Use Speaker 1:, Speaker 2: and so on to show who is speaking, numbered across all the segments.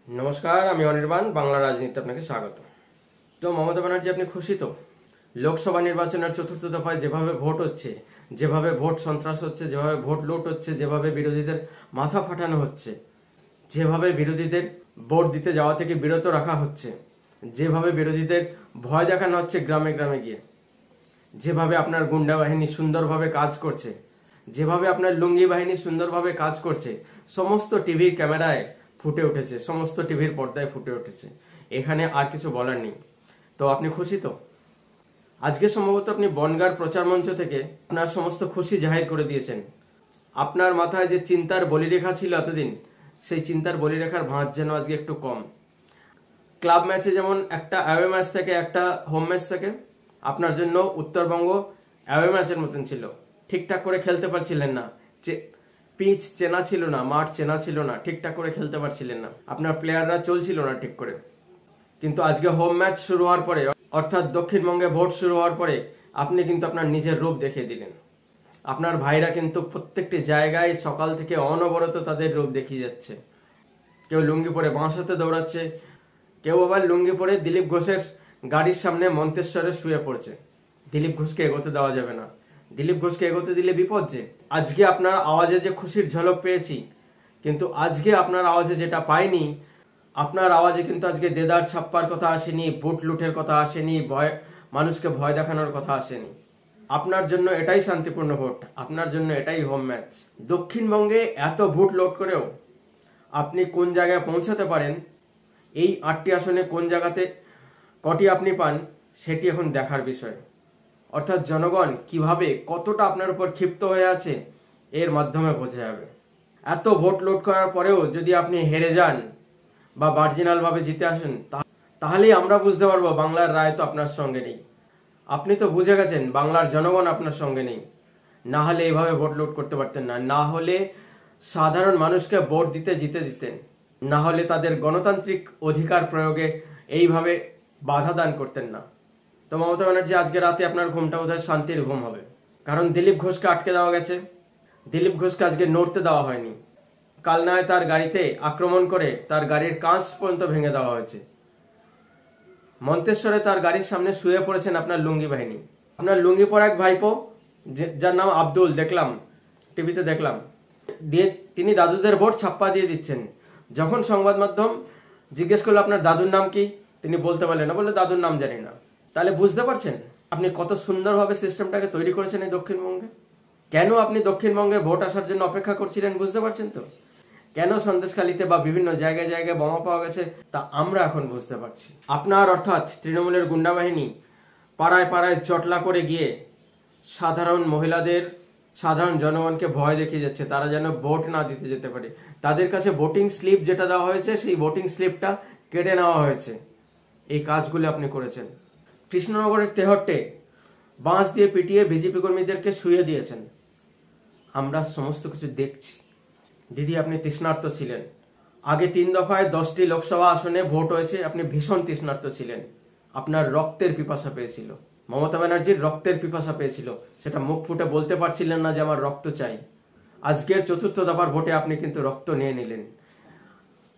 Speaker 1: नमस्कार, আমি অনির্বাণ। বাংলা রাজনীতিতে আপনাকে স্বাগত। তো মমতা ব্যানার্জি, আপনি খুশি তো? লোকসভা নির্বাচনের চতুর্থ দফায় যেভাবে ভোট হচ্ছে, যেভাবে ভোট সন্ত্রাস হচ্ছে, যেভাবে ভোট লুট হচ্ছে, যেভাবে বিরোধীদের মাথা ফাটানো হচ্ছে, যেভাবে বিরোধীদের ভোট দিতে যাওয়া থেকে বিরত রাখা হচ্ছে, যেভাবে বিরোধীদের ভয় দেখানো হচ্ছে গ্রামে গ্রামে গিয়ে, যেভাবে আপনার গুন্ডা বাহিনী সুন্দরভাবে কাজ করছে, যেভাবে আপনার লুঙ্গি বাহিনী সুন্দরভাবে কাজ করছে, সমস্ত টিভির ক্যামেরায় ফুটে উঠেছে, সমস্ত টিভির পর্দায় ফুটে উঠেছে। এখানে আর কিছু বলার নেই। তো আপনি খুশি তো? আজকে সম্ভবত আপনি বনগাঁর প্রচার মঞ্চ থেকে আপনার সমস্ত খুশি জাহির করে দিয়েছেন। আপনার মাথায় যে চিন্তার বলিরেখা ছিল এতদিন, সেই চিন্তার বলিরেখার ভাঁজ যেন আজকে একটু কম। ক্লাব ম্যাচে যেমন একটা অ্যাওয়ে ম্যাচ থেকে, একটা হোম ম্যাচ থেকে, আপনার জন্য উত্তরবঙ্গ অ্যাওয়ে ম্যাচের মতন ছিল। ঠিকঠাক করে খেলতে পারছিলেন না, পিচ চেনা ছিল না, মাঠ চেনা ছিল না, ঠিকঠাক করে খেলতে পারছিলেন না, আপনার প্লেয়াররা চলছিল না ঠিক করে। কিন্তু আজকে হোম ম্যাচ শুরু হওয়ার পরে, অর্থাৎ দক্ষিণবঙ্গে ভোট শুরু হওয়ার পরে, আপনি কিন্তু আপনার নিজের রূপ দেখিয়ে দিলেন। আপনার ভাইরা কিন্তু প্রত্যেকটি জায়গায় সকাল থেকে অনবরত তাদের রূপ দেখিয়ে যাচ্ছে। কেউ লুঙ্গি পরে বাঁশাতে দৌড়াচ্ছে, কেউ আবার লুঙ্গি পরে দিলীপ ঘোষের গাড়ির সামনে মন্তেশ্বরে শুয়ে পড়ছে। দিলীপ ঘোষকে এগোতে দেওয়া যাবে না, দিলীপ ঘোষকে এগোতে দিলে বিপদ যে। আজকে আপনার আওয়াজে যে খুশির ঝলক পেয়েছি, কিন্তু আজকে আপনার আওয়াজে যেটা পাইনি, আপনার আওয়াজে কিন্তু আজকে দেদার ছাপ্পার কথা আসেনি, বুট লুটের কথা আসেনি, মানুষকে ভয় দেখানোর কথা আসেনি। আপনার জন্য এটাই শান্তিপূর্ণ ভোট, আপনার জন্য এটাই হোম ম্যাচ। দক্ষিণবঙ্গে এত ভোট লোড করেও আপনি কোন জায়গায় পৌঁছাতে পারেন, এই 8টি আসনে কোন জায়গাতে কটি আপনি পান, সেটি এখন দেখার বিষয়। অর্থাৎ জনগণ কিভাবে, কতটা আপনার উপর ক্ষিপ্ত হয়ে আছে, এর মাধ্যমে বোঝা যাবে। এত ভোট লোড করার পরেও যদি আপনি হেরে যান বা মার্জিনাল ভাবে জিতে আসেন, তাহলেই আমরা বুঝতে পারবো বাংলার রায় তো আপনার সঙ্গে নেই। আপনি তো বুঝে গেছেন বাংলার জনগণ আপনার সঙ্গে নেই। না হলে এইভাবে ভোট লোড করতে পারতেন না, না হলে সাধারণ মানুষকে ভোট জিতে দিতেন, না হলে তাদের গণতান্ত্রিক অধিকার প্রয়োগে এইভাবে বাধা দান করতেন না। তো মমতা ব্যানার্জি, আজকে রাতে আপনার ঘুমটা বোধহয় শান্তির ঘুম হবে, কারণ দিলীপ ঘোষকে আটকে দেওয়া গেছে। দিলীপ ঘোষকে আজকে নড়তে দেওয়া হয়নি। কালনায় তার গাড়িতে আক্রমণ করে তার গাড়ির কাঁচ পর্যন্ত ভেঙে দেওয়া হয়েছে। মন্তেশ্বরে তার গাড়ির সামনে শুয়ে পড়েছেন আপনার লুঙ্গি বাহিনী। আপনার লুঙ্গি পরা এক ভাইপো, যার নাম আব্দুল, দেখলাম টিভিতে দেখলাম, দিয়ে তিনি দাদুদের ভোট ছাপ্পা দিয়ে দিচ্ছেন। যখন সংবাদ মাধ্যম জিজ্ঞেস করলো আপনার দাদুর নাম কি, তিনি বলতে পারলেন না, বললে দাদুর নাম জানি না। তাহলে বুঝতে পারছেন আপনি কত সুন্দরভাবে সিস্টেমটাকে তৈরি করেছেন এই দক্ষিণবঙ্গে। কেন আপনি দক্ষিণবঙ্গে ভোট আসার জন্য অপেক্ষা করছিলেন, বুঝতে পারছেন তো? কেন সন্দেশখালীতে বা বিভিন্ন জায়গায় জায়গায় বোমা পাওয়া গেছে, তা আমরা এখন বুঝতে পারছি। আপনার অর্থাৎ তৃণমূলের গুন্ডা বাহিনী পাড়ায় পাড়ায় চটলা করে গিয়ে সাধারণ মহিলাদের, সাধারণ জনগণকে ভয় দেখিয়ে যাচ্ছে, তারা যেন ভোট না দিতে যেতে পারে। তাদের কাছে ভোটিং স্লিপ যেটা দেওয়া হয়েছে, সেই ভোটিং স্লিপটা কেটে নেওয়া হয়েছে। এই কাজগুলো আপনি করেছেন। কৃষ্ণনগরের তেহট্টে বাঁশ দিয়ে পিটিয়ে বিজেপি কর্মীদেরকে শুয়ে দিয়েছেন। আমরা সমস্ত কিছু দেখছি। দিদি, আপনি তৃষ্ণার্ত ছিলেন। আগে 3 দফায় 10টি লোকসভা আসনে ভোট হয়েছে, আপনি ভীষণ তৃষ্ণার্ত ছিলেন। আপনার রক্তের পিপাসা পেয়েছিল, মমতা ব্যানার্জির রক্তের পিপাসা পেয়েছিল। সেটা মুখ ফুটে বলতে পারছিলেন না যে আমার রক্ত চাই। আজকের চতুর্থ দফার ভোটে আপনি কিন্তু রক্ত নিয়ে নিলেন।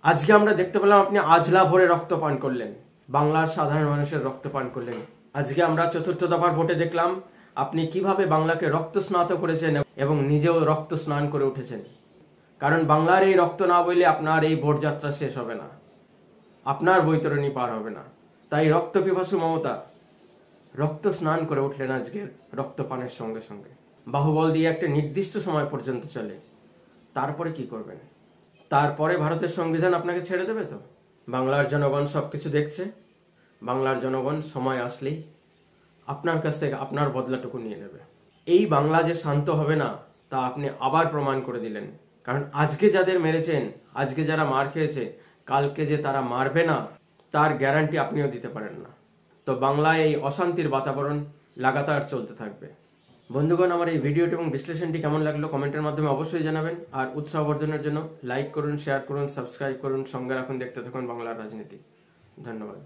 Speaker 1: আজকে আমরা দেখতে পেলাম আপনি আজলা ভরে রক্ত পান করলেন, বাংলার সাধারণ মানুষের রক্ত পান করলেন। আজকে আমরা চতুর্থ দফার ভোটে দেখলাম আপনি কিভাবে বাংলাকে রক্ত স্নাত করেছেন এবং নিজেও রক্ত স্নান করে উঠেছেন। কারণ বাংলার এই রক্ত না বইলে আপনার এই ভোট যাত্রা শেষ হবে না, আপনার বৈতরণী পার হবে না। তাই রক্ত পিপাসু মমতা রক্ত স্নান করে উঠলেন আজকের রক্তপানের সঙ্গে সঙ্গে। বাহুবল দিয়ে একটা নির্দিষ্ট সময় পর্যন্ত চলে, তারপরে কি করবেন? তারপরে ভারতের সংবিধান আপনাকে ছেড়ে দেবে তো? বাংলার জনগণ সবকিছু দেখছে। বাংলার জনগণ সময় আসলেই আপনার কাছ থেকে আপনার বদলাটুকু নিয়ে নেবে। এই বাংলা যে শান্ত হবে না, তা আপনি আবার প্রমাণ করে দিলেন। কারণ আজকে যাদের মেরেছেন, আজকে যারা মার খেয়েছে, কালকে যে তারা মারবে না, তার গ্যারান্টি আপনিও দিতে পারেন না। তো বাংলায় এই অশান্তির বাতাবরণ লাগাতার চলতে থাকবে। বন্ধুগণ, আমার এই ভিডিওটি এবং বিশ্লেষণটি কেমন লাগলো কমেন্টের মাধ্যমে অবশ্যই জানাবেন। আর উৎসাহবর্ধনের জন্য লাইক করুন, শেয়ার করুন, সাবস্ক্রাইব করুন, সঙ্গে রাখুন, দেখতে থাকুন বাংলার রাজনীতি। ধন্যবাদ।